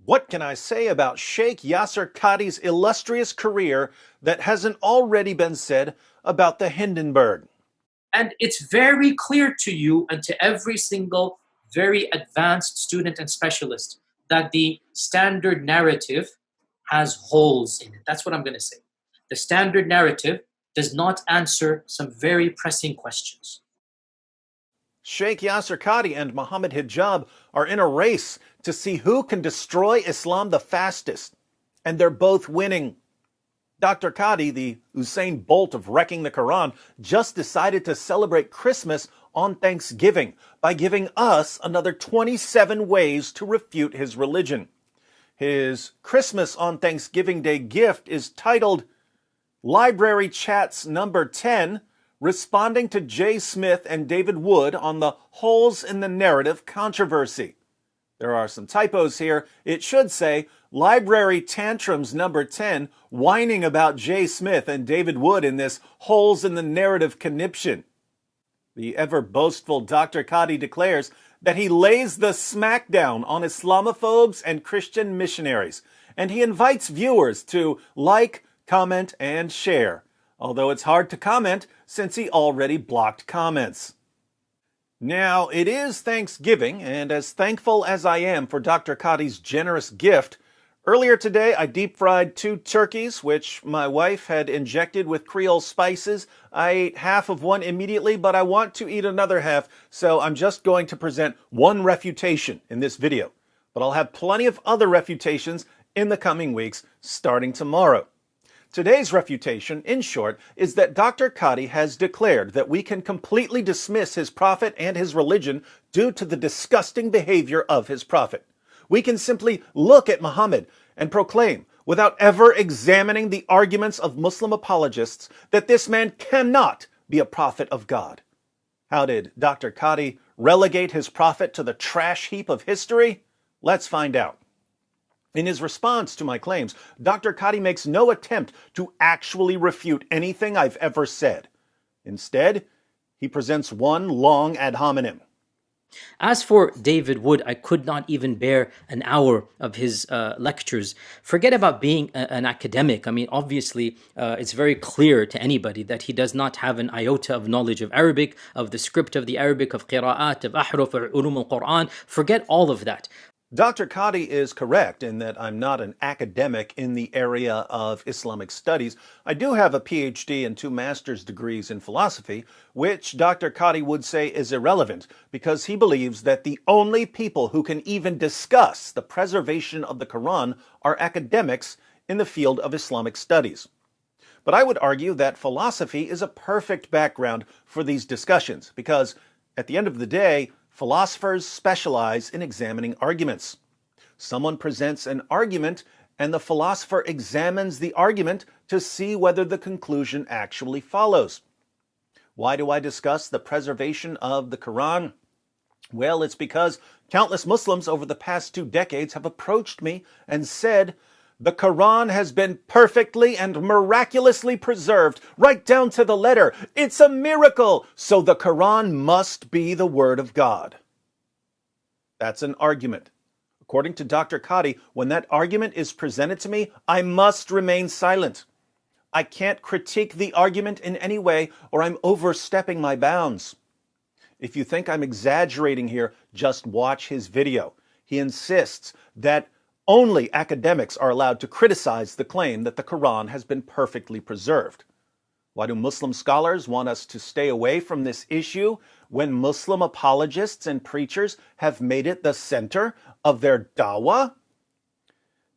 What can I say about Sheikh Yasir Qadhi's illustrious career that hasn't already been said about the Hindenburg? And it's very clear to you and to every single very advanced student and specialist that the standard narrative has holes in it. That's what I'm going to say. The standard narrative does not answer some very pressing questions. Sheikh Yasir Qadhi and Muhammad Hijab are in a race to see who can destroy Islam the fastest, and they're both winning. Dr. Qadhi, the Usain Bolt of wrecking the Quran, just decided to celebrate Christmas on Thanksgiving by giving us another 27 ways to refute his religion. His Christmas on Thanksgiving Day gift is titled Library Chats Number 10, Responding to Jay Smith and David Wood on the Holes in the Narrative Controversy. There are some typos here. It should say Library Tantrums Number 10, whining about Jay Smith and David Wood in this Holes in the Narrative conniption. The ever-boastful Dr. Qadhi declares that he lays the smackdown on Islamophobes and Christian missionaries, and he invites viewers to like, comment, and share, although it's hard to comment since he already blocked comments. Now, it is Thanksgiving, and as thankful as I am for Dr. Qadhi's generous gift, earlier today I deep-fried 2 turkeys, which my wife had injected with Creole spices. I ate half of one immediately, but I want to eat another half, so I'm just going to present one refutation in this video. But I'll have plenty of other refutations in the coming weeks, starting tomorrow. Today's refutation, in short, is that Dr. Qadhi has declared that we can completely dismiss his prophet and his religion due to the disgusting behavior of his prophet. We can simply look at Muhammad and proclaim, without ever examining the arguments of Muslim apologists, that this man cannot be a prophet of God. How did Dr. Qadhi relegate his prophet to the trash heap of history? Let's find out. In his response to my claims, Dr. Qadhi makes no attempt to actually refute anything I've ever said. Instead, he presents one long ad hominem. As for David Wood, I could not even bear an hour of his lectures. Forget about being an academic. I mean, obviously, it's very clear to anybody that he does not have an iota of knowledge of Arabic, of the script of the Arabic, of qira'at, of ahruf, of ulum al-Quran. Forget all of that. Dr. Qadhi is correct in that I'm not an academic in the area of Islamic studies. I do have a PhD and 2 master's degrees in philosophy, which Dr. Qadhi would say is irrelevant because he believes that the only people who can even discuss the preservation of the Quran are academics in the field of Islamic studies. But I would argue that philosophy is a perfect background for these discussions because, at the end of the day, philosophers specialize in examining arguments. Someone presents an argument, and the philosopher examines the argument to see whether the conclusion actually follows. Why do I discuss the preservation of the Quran? Well, it's because countless Muslims over the past 2 decades have approached me and said, the Quran has been perfectly and miraculously preserved, right down to the letter. It's a miracle, so the Quran must be the Word of God. That's an argument. According to Dr. Qadhi, when that argument is presented to me, I must remain silent. I can't critique the argument in any way, or I'm overstepping my bounds. If you think I'm exaggerating here, just watch his video. He insists that only academics are allowed to criticize the claim that the Quran has been perfectly preserved. Why do Muslim scholars want us to stay away from this issue when Muslim apologists and preachers have made it the center of their dawah?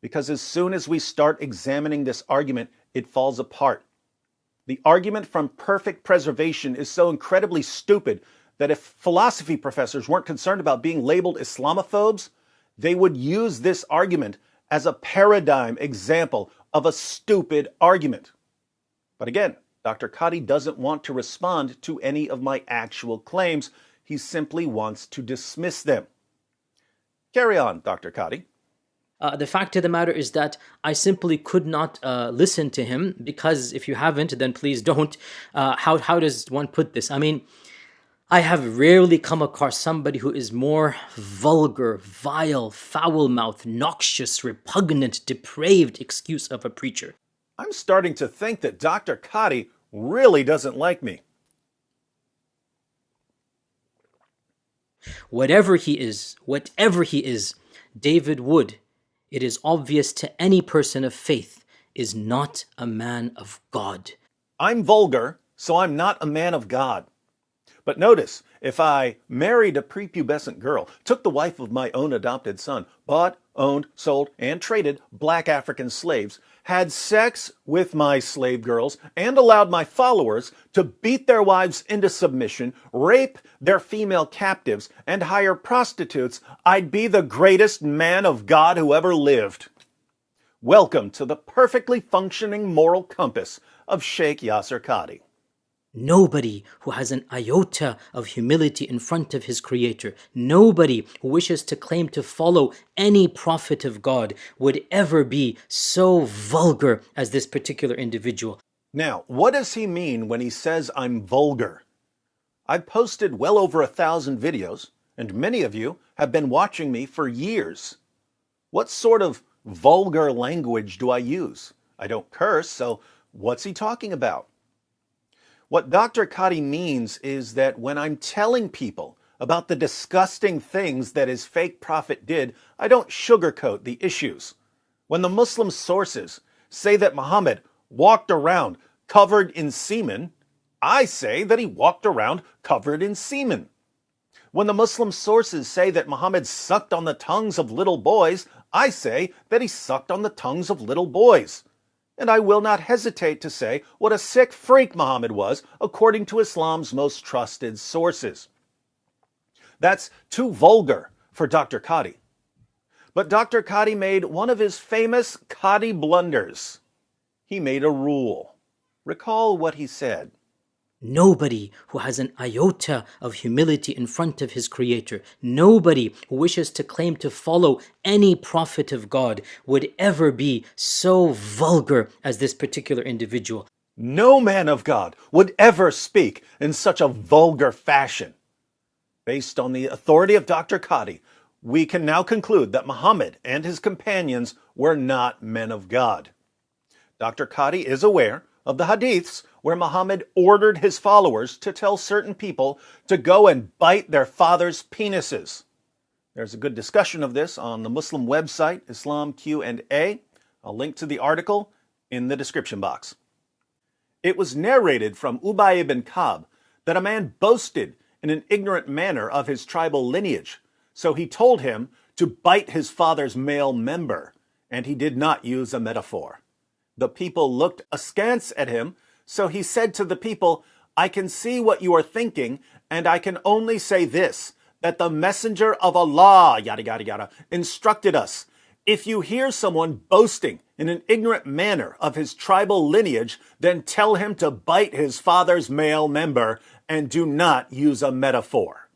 Because as soon as we start examining this argument, it falls apart. The argument from perfect preservation is so incredibly stupid that if philosophy professors weren't concerned about being labeled Islamophobes, they would use this argument as a paradigm example of a stupid argument. But again, Dr. Qadhi doesn't want to respond to any of my actual claims. He simply wants to dismiss them. Carry on, Dr. Qadhi. The fact of the matter is that I simply could not listen to him because if you haven't, then please don't. How does one put this? I mean, I have rarely come across somebody who is more vulgar, vile, foul-mouthed, noxious, repugnant, depraved excuse of a preacher. I'm starting to think that Dr. Qadhi really doesn't like me. Whatever he is, David Wood, it is obvious to any person of faith, is not a man of God. I'm vulgar, so I'm not a man of God. But notice, if I married a prepubescent girl, took the wife of my own adopted son, bought, owned, sold, and traded black African slaves, had sex with my slave girls, and allowed my followers to beat their wives into submission, rape their female captives, and hire prostitutes, I'd be the greatest man of God who ever lived. Welcome to the perfectly functioning moral compass of Sheikh Yasir Qadhi. Nobody who has an iota of humility in front of his Creator, nobody who wishes to claim to follow any prophet of God would ever be so vulgar as this particular individual. Now, what does he mean when he says I'm vulgar? I've posted well over 1,000 videos, and many of you have been watching me for years. What sort of vulgar language do I use? I don't curse, so what's he talking about? What Dr. Qadhi means is that when I'm telling people about the disgusting things that his fake prophet did, I don't sugarcoat the issues. When the Muslim sources say that Muhammad walked around covered in semen, I say that he walked around covered in semen. When the Muslim sources say that Muhammad sucked on the tongues of little boys, I say that he sucked on the tongues of little boys. And I will not hesitate to say what a sick freak Muhammad was, according to Islam's most trusted sources. That's too vulgar for Dr. Qadhi. But Dr. Qadhi made one of his famous Qadhi blunders. He made a rule. Recall what he said. Nobody who has an iota of humility in front of his Creator, nobody who wishes to claim to follow any prophet of God would ever be so vulgar as this particular individual. No man of God would ever speak in such a vulgar fashion. Based on the authority of Dr. Qadhi, we can now conclude that Muhammad and his companions were not men of God. Dr. Qadhi is aware of the hadiths where Muhammad ordered his followers to tell certain people to go and bite their fathers' penises. There's a good discussion of this on the Muslim website, Islam Q&A. I'll link to the article in the description box. It was narrated from Ubay ibn Ka'b that a man boasted in an ignorant manner of his tribal lineage, so he told him to bite his father's male member, and he did not use a metaphor. The people looked askance at him, so he said to the people, I can see what you are thinking, and I can only say this, that the messenger of Allah, yada yada yada, instructed us, if you hear someone boasting in an ignorant manner of his tribal lineage, then tell him to bite his father's male member, and do not use a metaphor.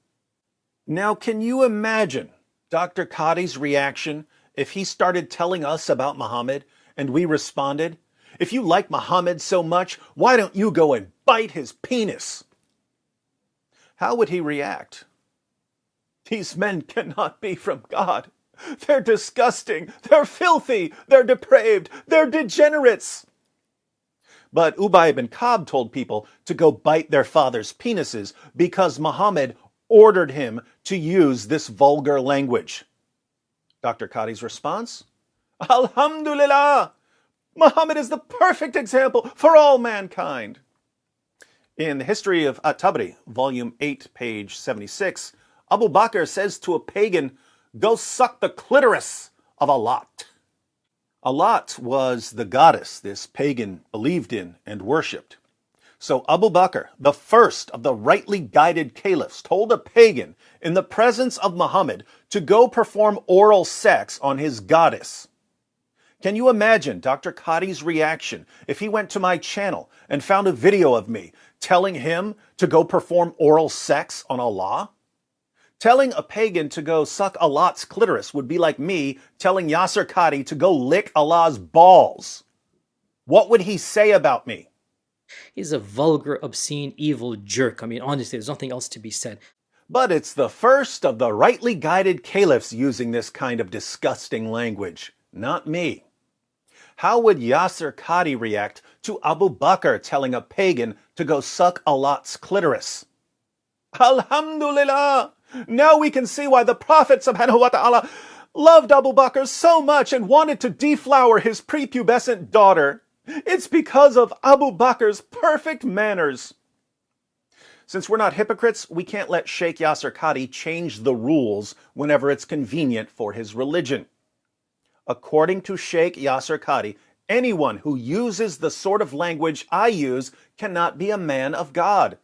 Now, can you imagine Dr. Qadhi's reaction if he started telling us about Muhammad, and we responded, if you like Muhammad so much, why don't you go and bite his penis? How would he react? These men cannot be from God. They're disgusting. They're filthy. They're depraved. They're degenerates. But Ubay ibn Ka'b told people to go bite their fathers' penises because Muhammad ordered him to use this vulgar language. Dr. Qadhi's response? Alhamdulillah! Muhammad is the perfect example for all mankind. In the History of At-Tabari, Volume 8, page 76, Abu Bakr says to a pagan, go suck the clitoris of Alat. Alat was the goddess this pagan believed in and worshipped. So Abu Bakr, the first of the rightly guided caliphs, told a pagan in the presence of Muhammad to go perform oral sex on his goddess. Can you imagine Dr. Qadhi's reaction if he went to my channel and found a video of me telling him to go perform oral sex on Allah? Telling a pagan to go suck Allah's clitoris would be like me telling Yasir Qadhi to go lick Allah's balls. What would he say about me? He's a vulgar, obscene, evil jerk. I mean, honestly, there's nothing else to be said. But it's the first of the rightly guided caliphs using this kind of disgusting language, not me. How would Yasir Qadhi react to Abu Bakr telling a pagan to go suck Allah's clitoris? Alhamdulillah! Now we can see why the Prophet subhanahu wa ta'ala loved Abu Bakr so much and wanted to deflower his prepubescent daughter. It's because of Abu Bakr's perfect manners. Since we're not hypocrites, we can't let Sheikh Yasir Qadhi change the rules whenever it's convenient for his religion. According to Sheikh Yasir Qadhi, anyone who uses the sort of language I use cannot be a man of God.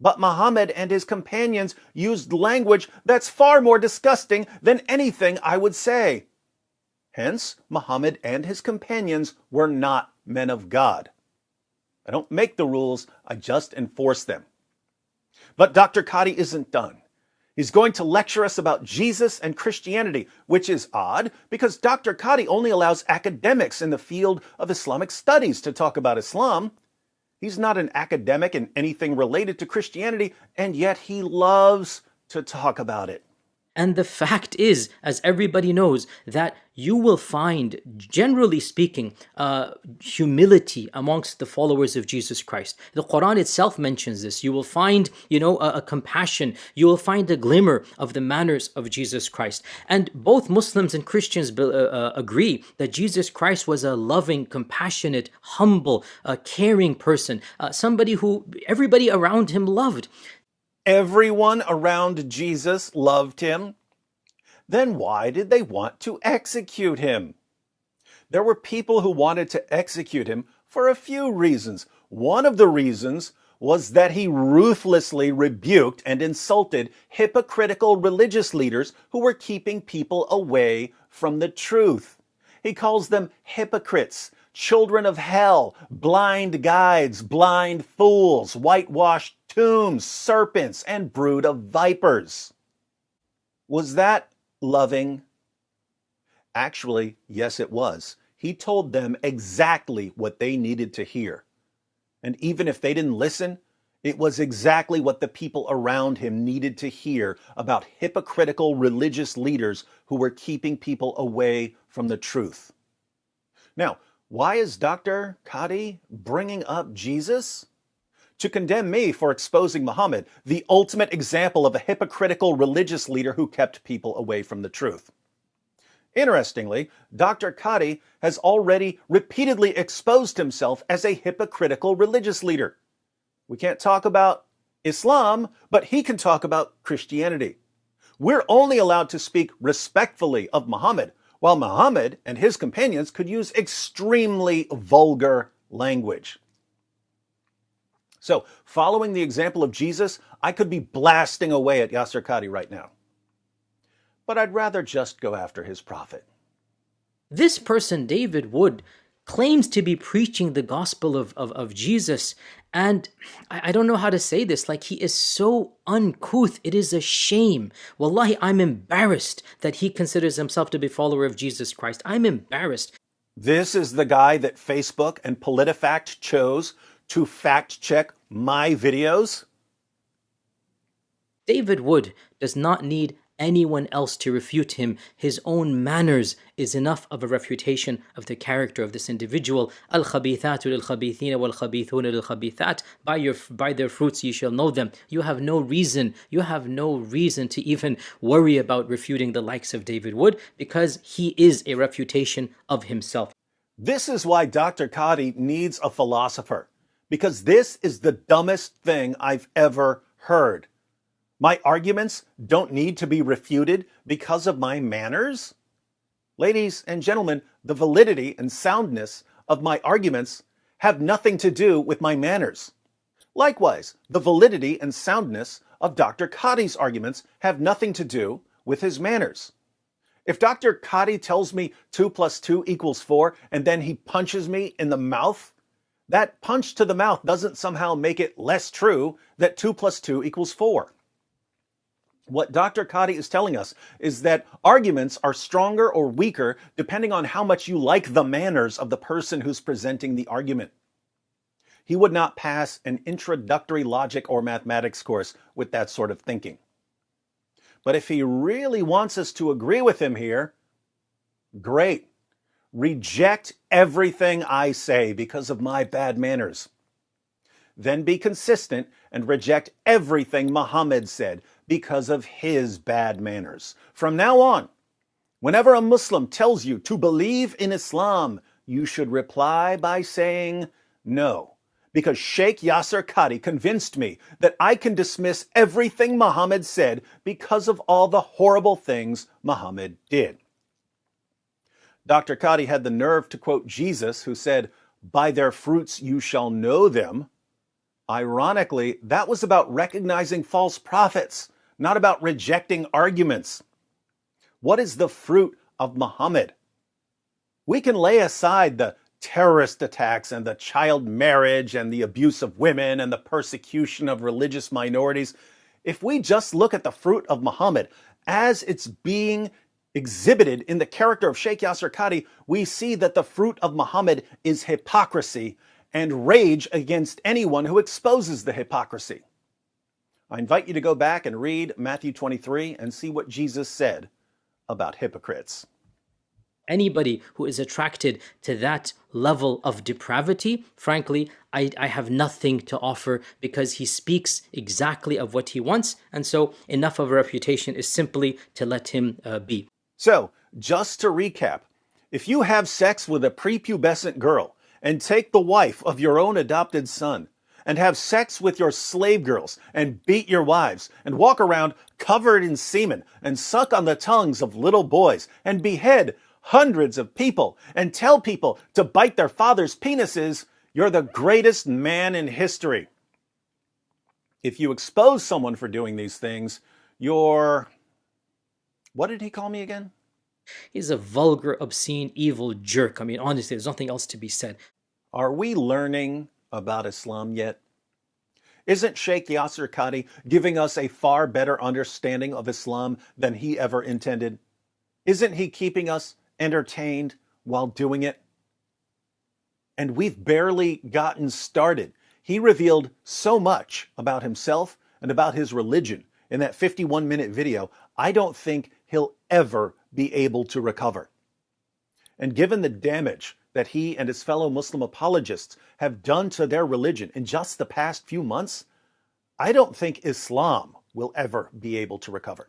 But Muhammad and his companions used language that's far more disgusting than anything I would say. Hence, Muhammad and his companions were not men of God. I don't make the rules, I just enforce them. But Dr. Qadhi isn't done. He's going to lecture us about Jesus and Christianity, which is odd because Dr. Qadhi only allows academics in the field of Islamic studies to talk about Islam. He's not an academic in anything related to Christianity, and yet he loves to talk about it. And the fact is, as everybody knows, that you will find, generally speaking, humility amongst the followers of Jesus Christ. The Quran itself mentions this. You will find, a compassion. You will find a glimmer of the manners of Jesus Christ. And both Muslims and Christians agree that Jesus Christ was a loving, compassionate, humble, caring person, somebody who everybody around him loved. Everyone around Jesus loved him. Then why did they want to execute him? There were people who wanted to execute him for a few reasons. One of the reasons was that he ruthlessly rebuked and insulted hypocritical religious leaders who were keeping people away from the truth. He calls them hypocrites, children of hell, blind guides, blind fools, whitewashed tombs, serpents, and brood of vipers. Was that loving? Actually, yes, it was. He told them exactly what they needed to hear. And even if they didn't listen, it was exactly what the people around him needed to hear about hypocritical religious leaders who were keeping people away from the truth. Now, why is Dr. Qadhi bringing up Jesus? To condemn me for exposing Muhammad, the ultimate example of a hypocritical religious leader who kept people away from the truth. Interestingly, Dr. Qadhi has already repeatedly exposed himself as a hypocritical religious leader. We can't talk about Islam, but he can talk about Christianity. We're only allowed to speak respectfully of Muhammad, while Muhammad and his companions could use extremely vulgar language. So, following the example of Jesus, I could be blasting away at Yasir Qadhi right now. But I'd rather just go after his prophet. This person, David Wood, claims to be preaching the gospel of Jesus. And I don't know how to say this. Like, he is so uncouth. It is a shame. Wallahi, I'm embarrassed that he considers himself to be a follower of Jesus Christ. I'm embarrassed. This is the guy that Facebook and PolitiFact chose to fact-check my videos? David Wood does not need anyone else to refute him. His own manners is enough of a refutation of the character of this individual. Al-khabithatu lil-khabithina wal-khabithuna lil-khabithat. By their fruits ye shall know them. You have no reason to even worry about refuting the likes of David Wood, because he is a refutation of himself. This is why Dr. Qadhi needs a philosopher, because this is the dumbest thing I've ever heard. My arguments don't need to be refuted because of my manners? Ladies and gentlemen, the validity and soundness of my arguments have nothing to do with my manners. Likewise, the validity and soundness of Dr. Qadhi's arguments have nothing to do with his manners. If Dr. Qadhi tells me 2 + 2 = 4 and then he punches me in the mouth, that punch to the mouth doesn't somehow make it less true that 2 + 2 = 4. What Dr. Qadhi is telling us is that arguments are stronger or weaker depending on how much you like the manners of the person who's presenting the argument. He would not pass an introductory logic or mathematics course with that sort of thinking. But if he really wants us to agree with him here, great. Reject everything I say because of my bad manners. Then be consistent and reject everything Muhammad said because of his bad manners. From now on, whenever a Muslim tells you to believe in Islam, you should reply by saying no, because Sheikh Yasir Qadhi convinced me that I can dismiss everything Muhammad said because of all the horrible things Muhammad did. Dr. Qadhi had the nerve to quote Jesus, who said, "By their fruits you shall know them." Ironically, that was about recognizing false prophets, not about rejecting arguments. What is the fruit of Muhammad? We can lay aside the terrorist attacks and the child marriage and the abuse of women and the persecution of religious minorities. If we just look at the fruit of Muhammad as it's being exhibited in the character of Sheikh Yasir Qadhi, we see that the fruit of Muhammad is hypocrisy and rage against anyone who exposes the hypocrisy. I invite you to go back and read Matthew 23 and see what Jesus said about hypocrites. Anybody who is attracted to that level of depravity, frankly, I have nothing to offer, because he speaks exactly of what he wants. And so enough of a reputation is simply to let him be. So, just to recap, if you have sex with a prepubescent girl and take the wife of your own adopted son, and have sex with your slave girls and beat your wives and walk around covered in semen and suck on the tongues of little boys and behead hundreds of people and tell people to bite their father's penises, you're the greatest man in history. If you expose someone for doing these things, you're... What did he call me again? He's a vulgar, obscene, evil jerk. I mean, honestly, there's nothing else to be said. Are we learning about Islam yet? Isn't Sheikh Yasir Qadhi giving us a far better understanding of Islam than he ever intended? Isn't he keeping us entertained while doing it? And we've barely gotten started. He revealed so much about himself and about his religion in that 51-minute video, I don't think he'll ever be able to recover. And given the damage that he and his fellow Muslim apologists have done to their religion in just the past few months, I don't think Islam will ever be able to recover.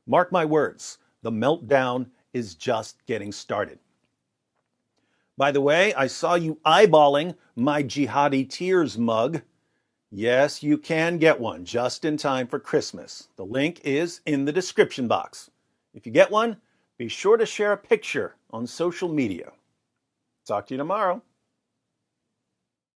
Mark my words, the meltdown is just getting started. By the way, I saw you eyeballing my Jihadi Tears mug. Yes, you can get one just in time for Christmas. The link is in the description box. If you get one, be sure to share a picture on social media. Talk to you tomorrow.